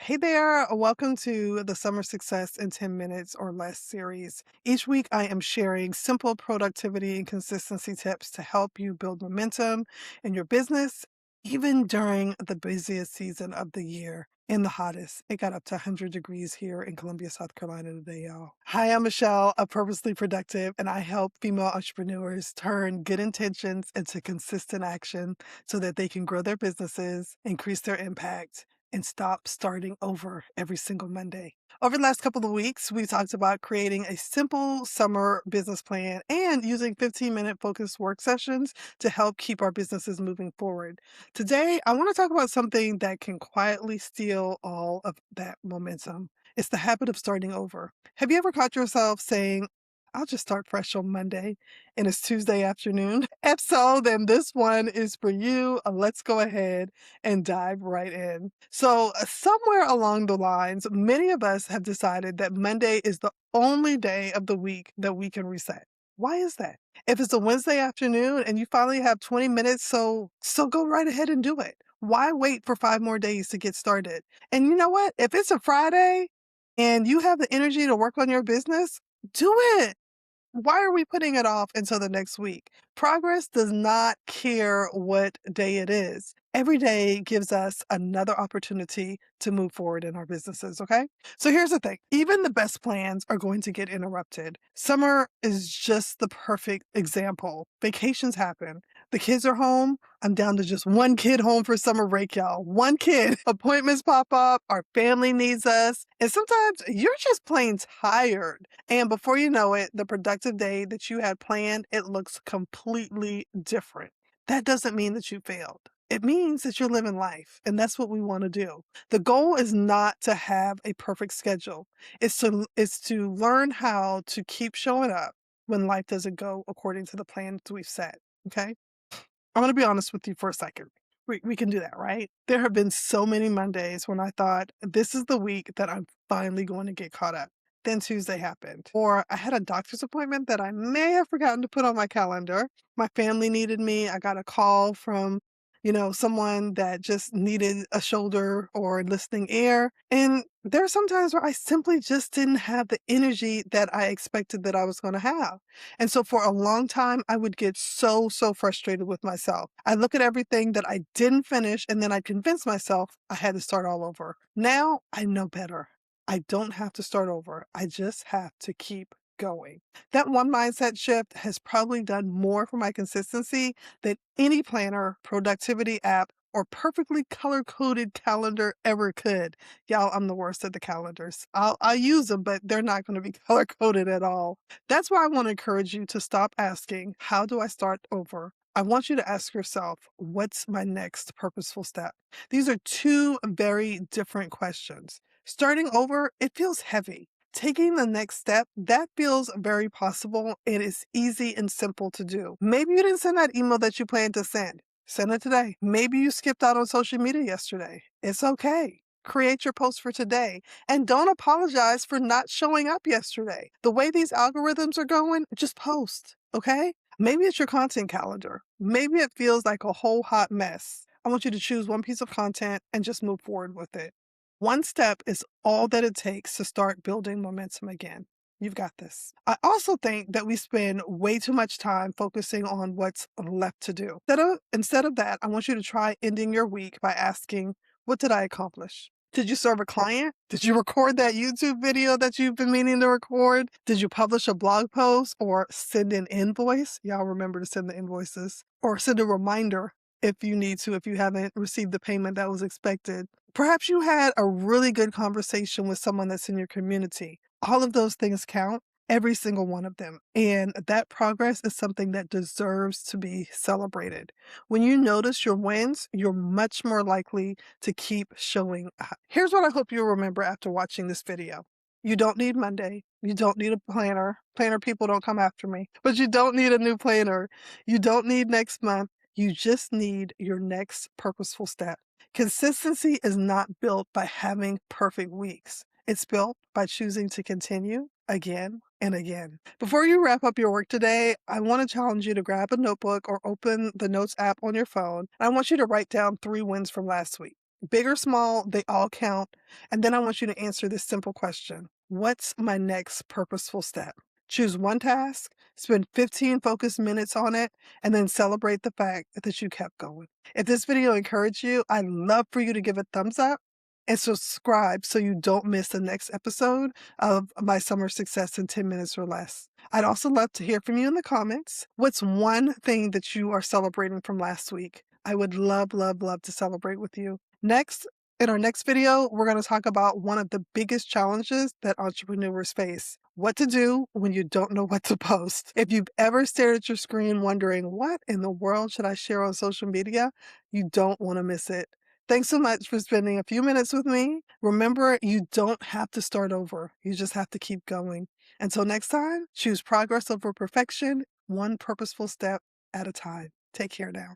Hey there, welcome to the Summer Success in 10 Minutes or Less series. Each week, I am sharing simple productivity and consistency tips to help you build momentum in your business, even during the busiest season of the year and the hottest. It got up to 100 degrees here in Columbia, South Carolina today, y'all. Hi, I'm Michelle, a Purposely Productive, and I help female entrepreneurs turn good intentions into consistent action so that they can grow their businesses, increase their impact, and stop starting over every single Monday. Over the last couple of weeks, we talked about creating a simple summer business plan and using 15-minute focused work sessions to help keep our businesses moving forward. Today, I want to talk about something that can quietly steal all of that momentum. It's the habit of starting over. Have you ever caught yourself saying, I'll just start fresh on Monday and it's Tuesday afternoon? If so, then this one is for you. Let's go ahead and dive right in. So, somewhere along the lines, many of us have decided that Monday is the only day of the week that we can reset. Why is that? If it's a Wednesday afternoon and you finally have 20 minutes, so go right ahead and do it. Why wait for 5 more days to get started? And you know what? If it's a Friday and you have the energy to work on your business, do it. Why are we putting it off until the next week? Progress does not care what day it is. Every day gives us another opportunity to move forward in our businesses, okay? So here's the thing. Even the best plans are going to get interrupted. Summer is just the perfect example. Vacations happen. The kids are home. I'm down to just one kid home for summer break, y'all. One kid. Appointments pop up. Our family needs us. And sometimes you're just plain tired. And before you know it, the productive day that you had planned, it looks completely different. That doesn't mean that you failed. It means that you're living life, and that's what we want to do. The goal is not to have a perfect schedule. It's to learn how to keep showing up when life doesn't go according to the plans we've set. Okay? I'm gonna be honest with you for a second. We can do that, right? There have been so many Mondays when I thought, "This is the week that I'm finally going to get caught up." Then Tuesday happened, or I had a doctor's appointment that I may have forgotten to put on my calendar. My family needed me. I got a call from, someone that just needed a shoulder or listening ear. And there are some times where I simply just didn't have the energy that I expected that I was gonna have. And so for a long time, I would get so frustrated with myself. I look at everything that I didn't finish and then I convince myself I had to start all over. Now I know better. I don't have to start over. I just have to keep going. That one mindset shift has probably done more for my consistency than any planner, productivity app, or perfectly color coded calendar ever could. Y'all, I'm the worst at the calendars. I'll use them, but they're not going to be color coded at all. That's why I want to encourage you to stop asking, how do I start over? I want you to ask yourself, what's my next purposeful step? These are two very different questions. Starting over, it feels heavy. Taking the next step, that feels very possible and it's easy and simple to do. Maybe you didn't send that email that you planned to send. Send it today. Maybe you skipped out on social media yesterday. It's okay. Create your post for today and don't apologize for not showing up yesterday. The way these algorithms are going, just post, okay? Maybe it's your content calendar. Maybe it feels like a whole hot mess. I want you to choose one piece of content and just move forward with it. One step is all that it takes to start building momentum again. You've got this. I also think that we spend way too much time focusing on what's left to do. Instead of that, I want you to try ending your week by asking, what did I accomplish? Did you serve a client? Did you record that YouTube video that you've been meaning to record? Did you publish a blog post or send an invoice? Y'all remember to send the invoices or send a reminder if you need to, if you haven't received the payment that was expected. Perhaps you had a really good conversation with someone that's in your community. All of those things count, every single one of them. And that progress is something that deserves to be celebrated. When you notice your wins, you're much more likely to keep showing up. Here's what I hope you'll remember after watching this video. You don't need Monday. You don't need a planner. Planner people don't come after me. But you don't need a new planner. You don't need next month. You just need your next purposeful step. Consistency is not built by having perfect weeks. It's built by choosing to continue again and again. Before you wrap up your work today, I want to challenge you to grab a notebook or open the Notes app on your phone. I want you to write down 3 wins from last week. Big or small, they all count. And then I want you to answer this simple question: what's my next purposeful step? Choose one task, spend 15 focused minutes on it, and then celebrate the fact that you kept going. If this video encouraged you, I'd love for you to give a thumbs up and subscribe so you don't miss the next episode of my summer success in 10 minutes or less. I'd also love to hear from you in the comments. What's one thing that you are celebrating from last week? I would love, love, love to celebrate with you. Next, in our next video, we're going to talk about one of the biggest challenges that entrepreneurs face: what to do when you don't know what to post. If you've ever stared at your screen wondering, what in the world should I share on social media? You don't want to miss it. Thanks so much for spending a few minutes with me. Remember, you don't have to start over. You just have to keep going. Until next time, choose progress over perfection, one purposeful step at a time. Take care now.